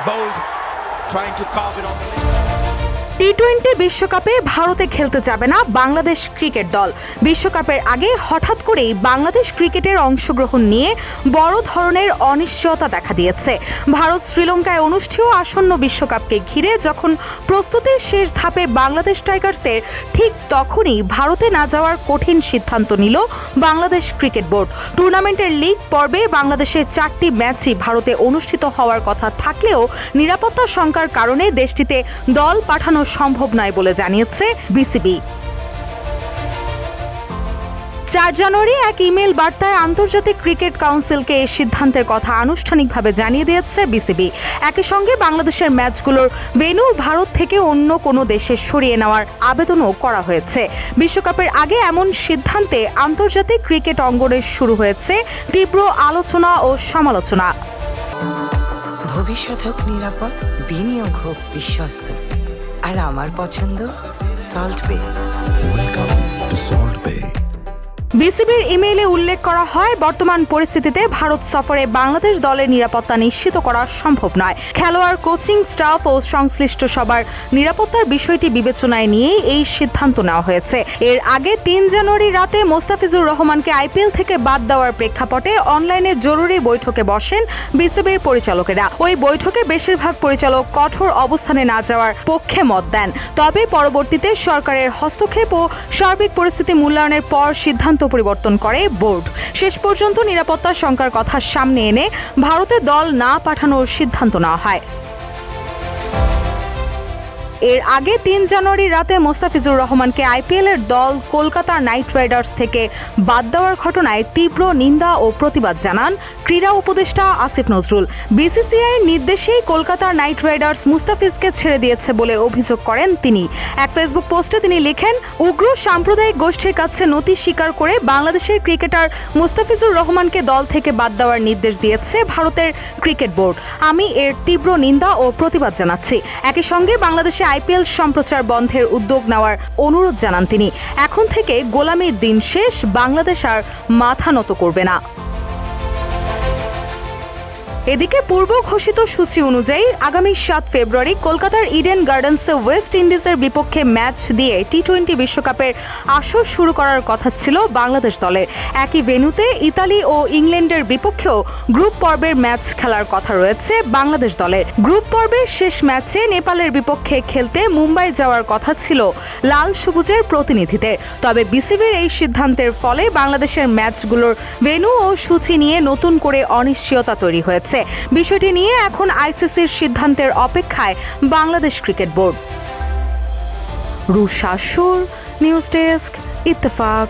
Bold trying to carve it on the left. টি-20 বিশ্বকাপে ভারতে খেলতে যাবে না বাংলাদেশ ক্রিকেট দল। বিশ্বকাপের আগে হঠাৎ করেই বাংলাদেশ ক্রিকেটের অংশগ্রহণ নিয়ে বড় ধরনের অনিশ্চয়তা দেখা দিয়েছে। ভারত শ্রীলঙ্কায় অনুষ্ঠেয় আসন্ন বিশ্বকাপকে ঘিরে যখন প্রস্তুতির শেষ ধাপে বাংলাদেশ টাইগার্সদের, ঠিক তখনই ভারতে না যাওয়ার কঠিন সিদ্ধান্ত নিল বাংলাদেশ ক্রিকেট বোর্ড। টুর্নামেন্টের লিগ পর্বে বাংলাদেশের 4টি ম্যাচই ভারতে অনুষ্ঠিত হওয়ার কথা থাকলেও নিরাপত্তা শঙ্কার কারণে দেশটিতে দল পাঠানো সম্ভব নয় বলে জানিয়েছে বিসিবি। 4 জানুয়ারি এক ইমেল বার্তায় আন্তর্জাতিক ক্রিকেট কাউন্সিলকে এই সিদ্ধান্তের কথা আনুষ্ঠানিকভাবে জানিয়ে দিয়েছে বিসিবি। একই সঙ্গে বাংলাদেশের ম্যাচগুলোর ভেন্যু ভারত থেকে অন্য কোনো দেশে সরিয়ে নেওয়ার আবেদনও করা হয়েছে। বিশ্বকাপের আগে এমন সিদ্ধান্তে আন্তর্জাতিক ক্রিকেট অঙ্গনে শুরু হয়েছে তীব্র আলোচনা ও সমালোচনা। ভবিষ্যৎ হোক নিরাপদ, বিনিয়োগ হোক বিশ্বস্ত, আর আমার পছন্দ সল্ট বে। ওয়েলকাম টু সল্ট বে। বিসিবির ইমেইলে উল্লেখ করা হয়, বর্তমান পরিস্থিতিতে ভারত সফরে বাংলাদেশ দলের নিরাপত্তা নিশ্চিত করা সম্ভব নয়। খেলোয়াড়, কোচিং স্টাফ ও সংশ্লিষ্ট সবার নিরাপত্তার বিষয়টি বিবেচনায় নিয়েই এই সিদ্ধান্ত নেওয়া হয়েছে। এর আগে 3 জানুয়ারি রাতে মোস্তাফিজুর রহমানকে আইপিএল থেকে বাদ দেওয়ার প্রেক্ষাপটে অনলাইনে জরুরি বৈঠকে বসেন বিসিবির পরিচালকেরা। ওই বৈঠকে বেশিরভাগ পরিচালক কঠোর অবস্থানে না যাওয়ার পক্ষে মত দেন। তবে পরবর্তীতে সরকারের হস্তক্ষেপ ও সার্বিক পরিস্থিতি মূল্যায়নের পর সিদ্ধান্ত পরিবর্তন করে বোর্ড। শেষ পর্যন্ত নিরাপত্তা শঙ্কার কথা সামনে এনে ভারতে দল না পাঠানোর সিদ্ধান্ত নেওয়া হয়। এর আগে 3 জানুয়ারি রাতে মোস্তাফিজুর রহমানকে আইপিএলের দল কলকাতা নাইট রাইডার্স থেকে বাদ দেওয়ার ঘটনায় তীব্র নিন্দা ও প্রতিবাদ জানান ক্রীড়া উপদেষ্টা আসিফ নজরুল। বিসিসিআইয়ের নির্দেশেই কলকাতা নাইট রাইডার্স মুস্তাফিজকে ছেড়ে দিয়েছে বলে অভিযোগ করেন তিনি। এক ফেসবুক পোস্টে তিনি লিখেন, উগ্র সাম্প্রদায়িক গোষ্ঠীর কাছে নতি স্বীকার করে বাংলাদেশের ক্রিকেটার মুস্তাফিজুর রহমানকে দল থেকে বাদ দেওয়ার নির্দেশ দিয়েছে ভারতের ক্রিকেট বোর্ড। আমি এর তীব্র নিন্দা ও প্রতিবাদ জানাচ্ছি। একই সঙ্গে বাংলাদেশে আইপিএল সম্প্রচার বন্ধের উদ্যোগ নেওয়ার অনুরোধ জানান তিনি। এখন থেকে গোলামির দিন শেষ, বাংলাদেশ আর মাথা নত করবে না। এদিকে পূর্ব ঘোষিত সূচি অনুযায়ী আগামী 7 ফেব্রুয়ারি কলকাতার ইডেন গার্ডেন্সে ওয়েস্ট ইন্ডিজের বিপক্ষে ম্যাচ দিয়ে টি-20 বিশ্বকাপের আসর শুরু করার কথা ছিল বাংলাদেশ দলের। একই ভেন্যুতে ইতালি ও ইংল্যান্ডের বিপক্ষেও গ্রুপ পর্বের ম্যাচ খেলার কথা রয়েছে বাংলাদেশ দলের। গ্রুপ পর্বের শেষ ম্যাচে নেপালের বিপক্ষে খেলতে মুম্বাই যাওয়ার কথা ছিল লাল সবুজের প্রতিনিধিদের। তবে বিসিবির এই সিদ্ধান্তের ফলে বাংলাদেশের ম্যাচগুলোর ভেন্যু ও সূচি নিয়ে নতুন করে অনিশ্চয়তা তৈরি হয়েছে। বিষয়টি নিয়ে এখন আইসিসির সিদ্ধান্তের অপেক্ষায় বাংলাদেশ ক্রিকেট বোর্ড। রুশা সুর, নিউজ ডেস্ক, ইত্তেফাক।